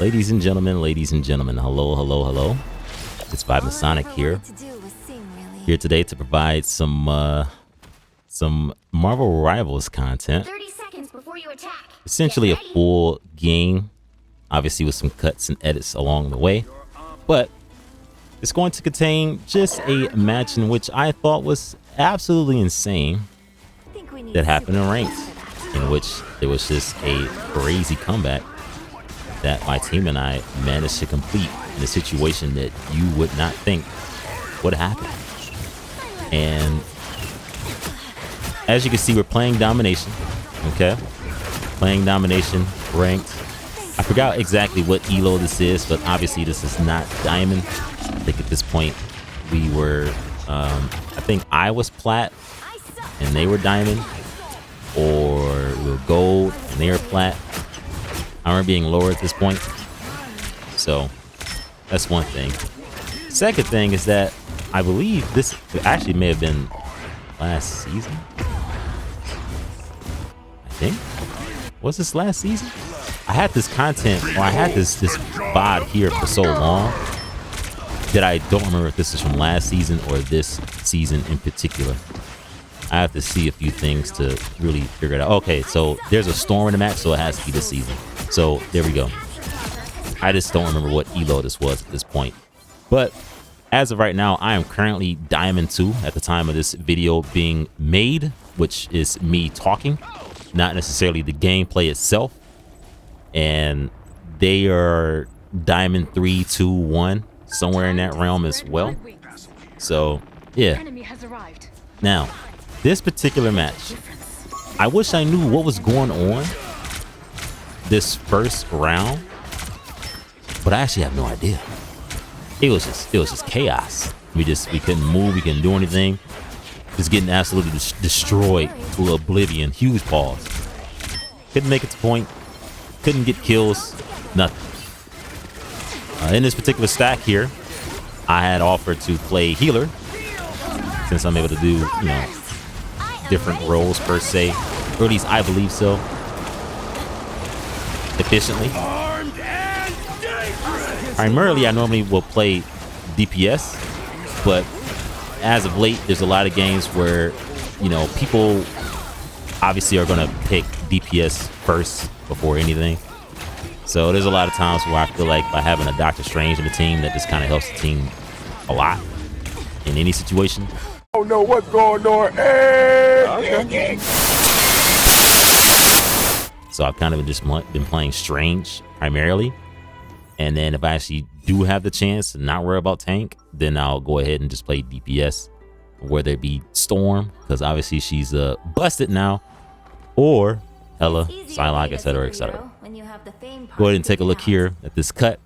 Ladies and gentlemen, hello, hello, hello. It's Vibe Masonic here. Here today to provide some Marvel Rivals content. 30 seconds before you attack. Essentially a full game, obviously with some cuts and edits along the way. But it's going to contain just a match in which I thought was absolutely insane that happened in ranked, in which there was just a crazy comeback that my team and I managed to complete in a situation that you would not think would happen. And as you can see, we're playing domination. Okay, playing domination ranked. I forgot exactly what elo this is, but obviously this is not diamond. I think at this point we were I think I was plat and they were diamond, or we were gold and they were plat. I remember being lower at this point. So that's one thing. Second thing is that I believe this actually may have been last season. I think. Was this last season? I had this content, or I had this VOD here for so long that I don't remember if this is from last season or this season in particular. I have to see a few things to really figure it out. Okay, so there's a storm in the match, so it has to be this season. So there we go. I just don't remember what elo this was at this point. But as of right now, I am currently Diamond 2 at the time of this video being made, which is me talking, not necessarily the gameplay itself. And they are Diamond 3, 2, 1, somewhere in that realm as well. So yeah. Now, this particular match, I wish I knew what was going on this first round, but I actually have no idea. It was just chaos. We couldn't move, we couldn't do anything. Just getting absolutely destroyed to oblivion. Huge pause. Couldn't make it to point. Couldn't get kills. Nothing. In this particular stack here, I had offered to play healer, since I'm able to do, you know, different roles per se, or at least I believe so, efficiently. Primarily, I normally will play DPS, but as of late, there's a lot of games where, you know, people obviously are going to pick DPS first before anything. So there's a lot of times where I feel like by having a Doctor Strange in the team, that just kind of helps the team a lot in any situation. Oh no, what's going on? Hey! So I've kind of just been playing Strange primarily. And then if I actually do have the chance to not worry about tank, then I'll go ahead and just play DPS, whether it be Storm, because obviously she's busted now, or Hella, Psylocke, etc., etc. Go ahead and take a look here at this cut.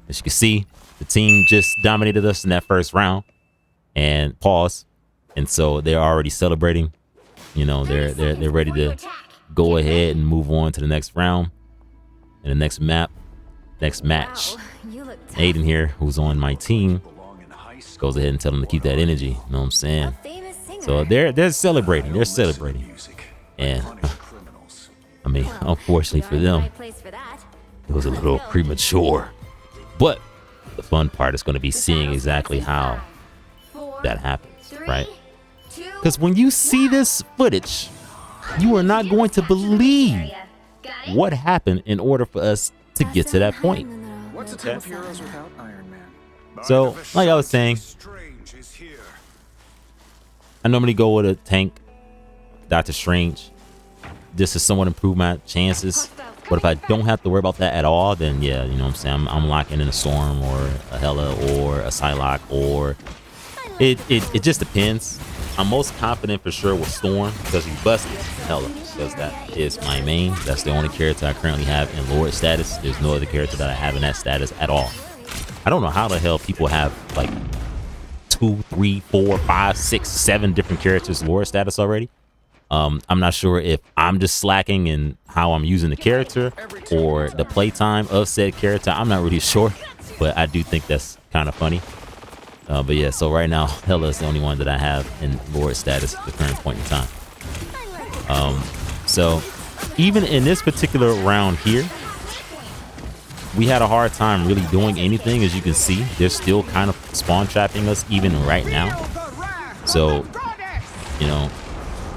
As you can see, the team just dominated us in that first round. And pause, and so they're already celebrating. You know, they're ready to go ahead and move on to the next round and the next map, next match. Aiden here, who's on my team, goes ahead and tell them to keep that energy. You know what I'm saying? So they're celebrating. They're celebrating, and I mean, unfortunately for them, it was a little premature. But the fun part is going to be seeing exactly how that happens, right? Because when you see this footage, you are not going to believe what happened in order for us to get to that point. Okay? So, like I was saying, I normally go with a tank, Doctor Strange. This has somewhat improved my chances. But if I don't have to worry about that at all, then yeah, you know what I'm saying? I'm locking in a Storm or a Hella or a Psylocke, or it just depends. I'm most confident for sure with Storm because he busted Hella, because that is my main. That's the only character I currently have in Lord status. There's no other character that I have in that status at all. I don't know how the hell people have like 2, 3, 4, 5, 6, 7 different characters Lord status already. I'm not sure if I'm just slacking in how I'm using the character or the playtime of said character. I'm not really sure, but I do think that's kind of funny. But yeah, so right now, Hella is the only one that I have in Lord status at the current point in time. So even in this particular round here, we had a hard time really doing anything. As you can see, they're still kind of spawn trapping us even right now. So, you know,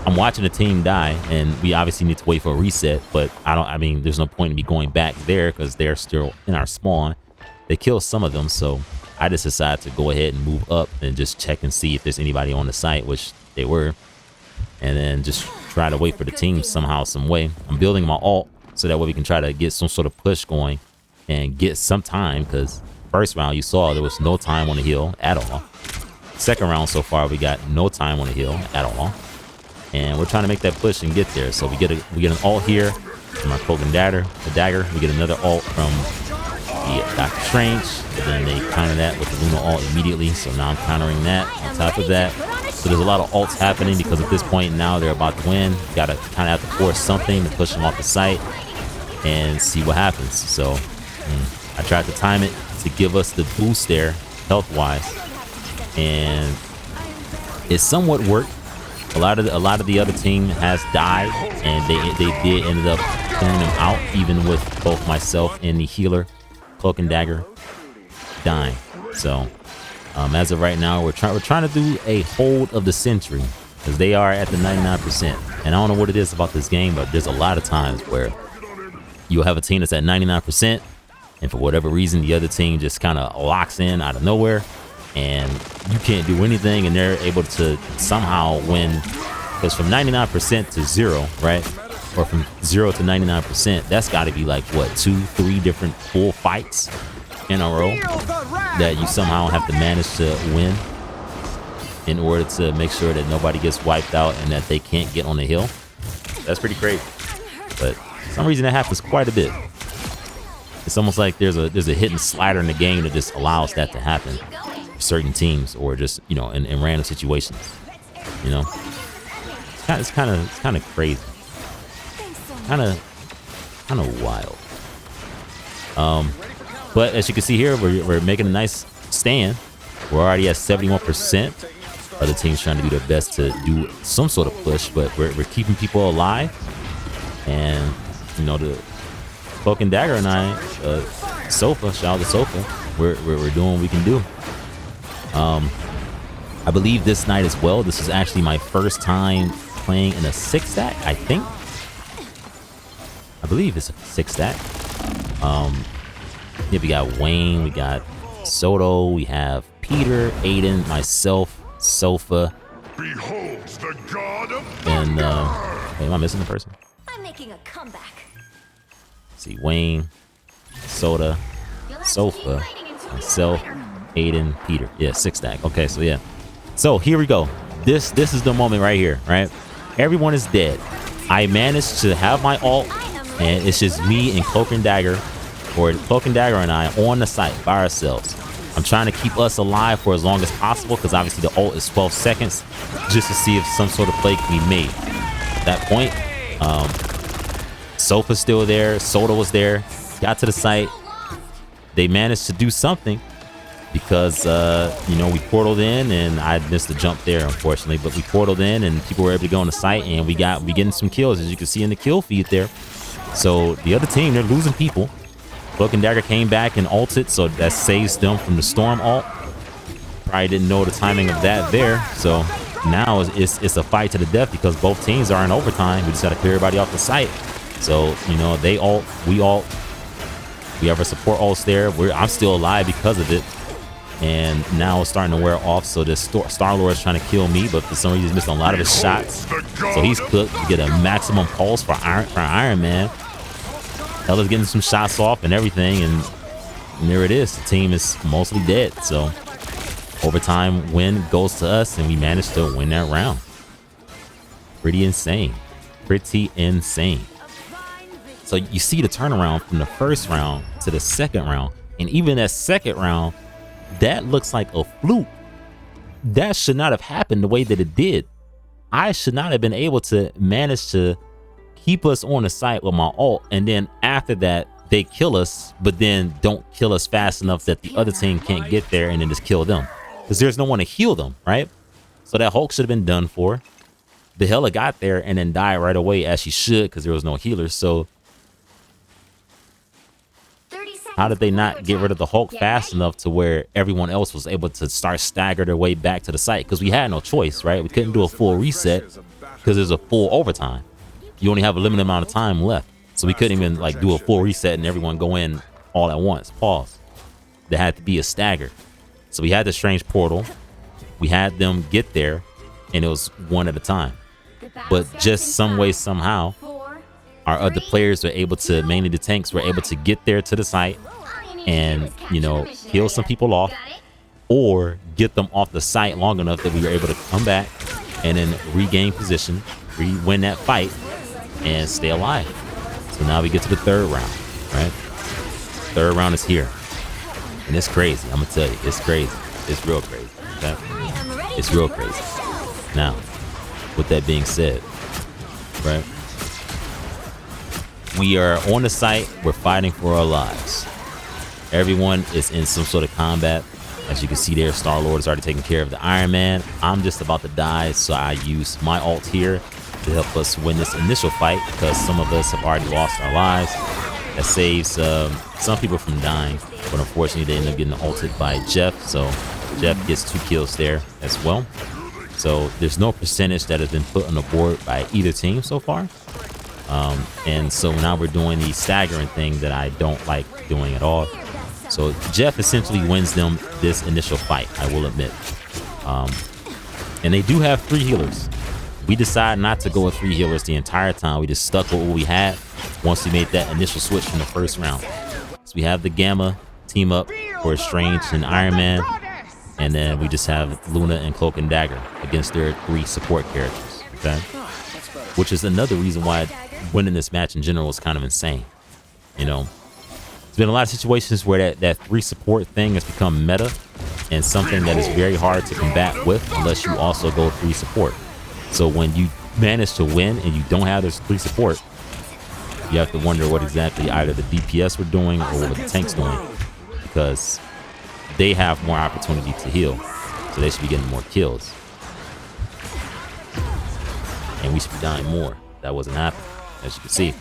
I'm watching the team die, and we obviously need to wait for a reset, but I mean, there's no point in me going back there because they're still in our spawn. They killed some of them, so I just decided to go ahead and move up and just check and see if there's anybody on the site, which they were, and then just try to wait for the team somehow, some way. I'm building my ult so that way we can try to get some sort of push going and get some time, because first round you saw there was no time on the hill at all. Second round so far we got no time on the hill at all, and we're trying to make that push and get there. So we get an ult here from our cloak and dagger. We get another ult from the Doctor Strange, and then they counter that with the Luna ult immediately. So now I'm countering that on top of that. So there's a lot of ults happening because at this point now they're about to win. Got to kind of have to force something to push them off the site and see what happens. So I tried to time it to give us the boost there health wise, and it somewhat worked. A lot of the other team has died, and they did ended up clearing them out, even with both myself and the healer cloak and dagger dying. So as of right now, we're trying to do a hold of the century, because they are at the 99%. And I don't know what it is about this game, but there's a lot of times where you'll have a team that's at 99%, and for whatever reason the other team just kind of locks in out of nowhere, and you can't do anything, and they're able to somehow win. Because from 99% to 0, right, or from 0 to 99%, that's got to be like what, 2-3 different full fights in a row that you somehow have to manage to win in order to make sure that nobody gets wiped out and that they can't get on the hill. That's pretty crazy. But for some reason that happens quite a bit. It's almost like there's a hidden slider in the game that just allows that to happen for certain teams, or just, you know, in random situations. You know, it's kind of crazy, kind of wild. But as you can see here, we're making a nice stand. We're already at 71%. Other teams trying to do their best to do some sort of push, but we're keeping people alive. And you know, the cloak and dagger and I, Sofa, shout out to Sofa, we're doing what we can do. I believe this night as well, this is actually my first time playing in a 6-stack, I think. I believe it's a 6-stack. Yeah, we got Wayne, we got Soto, we have Peter, Aiden, myself, Sofa. Beholds the god of and wait, am I missing the person? I'm making a comeback. See, Wayne, Soda, Sofa, myself, Aiden, Peter. Yeah, 6-stack. Okay, so yeah. So here we go. This is the moment right here, right? Everyone is dead. I managed to have my ult, and it's just me and Cloak and Dagger, or Cloak and Dagger and I on the site by ourselves. I'm trying to keep us alive for as long as possible, because obviously the ult is 12 seconds, just to see if some sort of play can be made. At that point, Sofa's still there, Soda was there, got to the site. They managed to do something, because you know, we portaled in, and I missed the jump there unfortunately, but we portaled in and people were able to go on the site, and we getting some kills, as you can see in the kill feed there. So the other team, they're losing people. Cloak and Dagger came back and ulted, so that saves them from the storm ult. Probably didn't know the timing of that there, so now it's a fight to the death, because both teams are in overtime. We just got to clear everybody off the site. So, you know, they ult, we ult, we have our support ults there. I'm still alive because of it, and now it's starting to wear off. So this Star-Lord is trying to kill me, but for some reason he's missing a lot of his shots, so he's cooked. We get a maximum pulse for Iron Man. Ella's getting some shots off and everything, and there it is. The team is mostly dead. So overtime win goes to us, and we managed to win that round. Pretty insane. Pretty insane. So you see the turnaround from the first round to the second round, and even that second round, that looks like a fluke. That should not have happened the way that it did. I should not have been able to manage to keep us on the site with my ult, and then after that they kill us, but then don't kill us fast enough that the other team can't get there, and then just kill them, because there's no one to heal them, right? So that Hulk should have been done for. The Hela got there and then died right away, as she should, because there was no healers. So 30 seconds. How did they not get rid of the Hulk fast enough to where everyone else was able to start stagger their way back to the site? Because we had no choice, right? We couldn't do a full reset because there's a full overtime. You only have a limited amount of time left. So we couldn't even like do a full reset and everyone go in all at once. Pause. There had to be a stagger. So we had the strange portal. We had them get there and it was one at a time. But just some way, somehow, our other players were able to, mainly the tanks, were able to get there to the site and, you know, kill some people off or get them off the site long enough that we were able to come back and then regain position, win that fight, and stay alive. So now we get to the third round, right? Third round is here. And it's crazy. I'm going to tell you, it's crazy. It's real crazy. Okay? It's real crazy. Now, with that being said, right? We are on the site. We're fighting for our lives. Everyone is in some sort of combat. As you can see there, Star-Lord is already taking care of the Iron Man. I'm just about to die, so I use my ult here to help us win this initial fight because some of us have already lost our lives. That saves some people from dying, but unfortunately they end up getting ulted by Jeff, so Jeff gets 2 kills there as well. So there's no percentage that has been put on the board by either team so far. And so now we're doing the staggering thing that I don't like doing at all. So Jeff essentially wins them this initial fight, I will admit. And they do have 3 healers. We decided not to go with 3 healers the entire time. We just stuck with what we had once we made that initial switch from the first round. So we have the Gamma team up for Strange and Iron Man. And then we just have Luna and Cloak and Dagger against their 3 support characters. Okay? Which is another reason why winning this match in general is kind of insane. You know, there's been a lot of situations where that 3 support thing has become meta and something that is very hard to combat with unless you also go 3 support. So when you manage to win and you don't have those 3 support, you have to wonder what exactly either the DPS were doing or what the tank's doing, because they have more opportunity to heal, so they should be getting more kills. And we should be dying more. That wasn't happening, as you can see.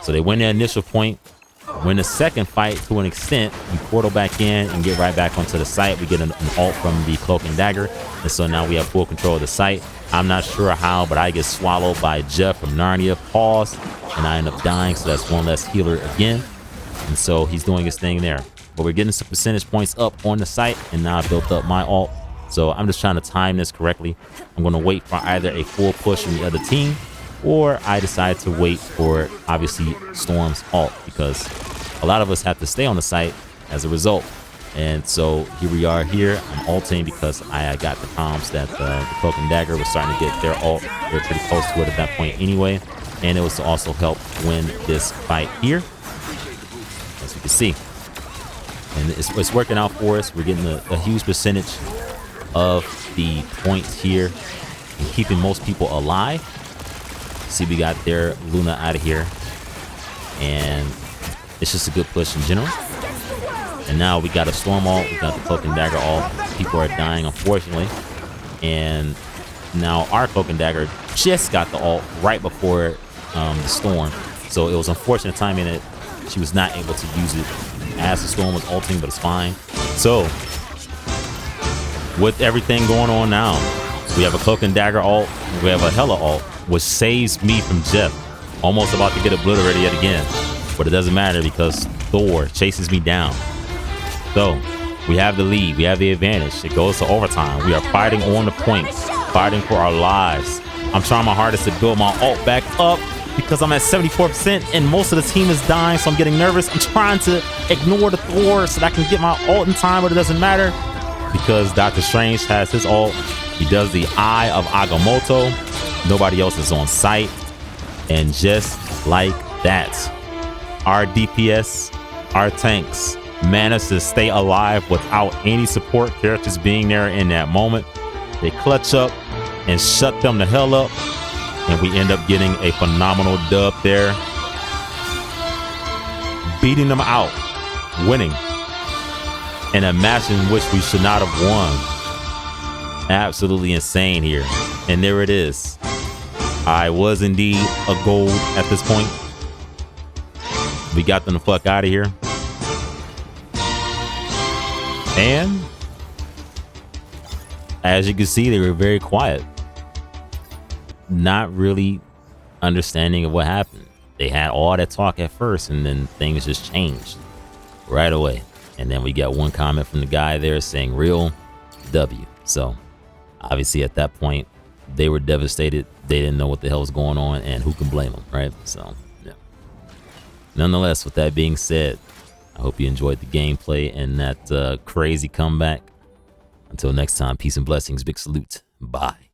So they win their initial point, win the second fight to an extent, you portal back in and get right back onto the site. We get an ult from the Cloak and Dagger, and so now we have full control of the site. I'm not sure how, but I get swallowed by Jeff from Narnia, pause, and I end up dying, so that's one less healer again. And so he's doing his thing there. But we're getting some percentage points up on the site, and now I built up my ult. So I'm just trying to time this correctly. I'm going to wait for either a full push from the other team, or I decide to wait for, obviously, Storm's ult, because a lot of us have to stay on the site as a result. And so here we are here. I'm ulting because I got the comms that the Cloak and Dagger was starting to get their ult. They're pretty close to it at that point anyway. And it was to also help win this fight here, as you can see. And it's working out for us. We're getting a huge percentage of the points here and keeping most people alive. See, we got their Luna out of here. And it's just a good push in general. And now we got a Storm ult. We got the Cloak and Dagger ult. People are dying, unfortunately. And now our Cloak and Dagger just got the ult right before the Storm. So it was unfortunate timing that she was not able to use it as the Storm was ulting, but it's fine. So with everything going on now, we have a Cloak and Dagger ult. We have a Hela ult, which saves me from Jeff. Almost about to get obliterated yet again. But it doesn't matter because Thor chases me down. So we have the lead. We have the advantage. It goes to overtime. We are fighting on the point, fighting for our lives. I'm trying my hardest to build my ult back up because I'm at 74% and most of the team is dying, so I'm getting nervous. I'm trying to ignore the Thor so that I can get my ult in time, but it doesn't matter because Doctor Strange has his ult. He does the Eye of Agamotto. Nobody else is on site. And just like that, our DPS, our tanks, managed to stay alive without any support characters being there in that moment. They clutch up and shut them the hell up, and we end up getting a phenomenal dub there, beating them out, winning in a match in which we should not have won. Absolutely insane here. And there it is. I was indeed a gold at this point. We got them the fuck out of here. And as you can see, they were very quiet, not really understanding of what happened. They had all that talk at first, and then things just changed right away. And then we got one comment from the guy there saying real W. So obviously at that point they were devastated. They didn't know what the hell was going on, and who can blame them, right? So yeah. Nonetheless, with that being said, I hope you enjoyed the gameplay and that crazy comeback. Until next time, peace and blessings. Big salute. Bye.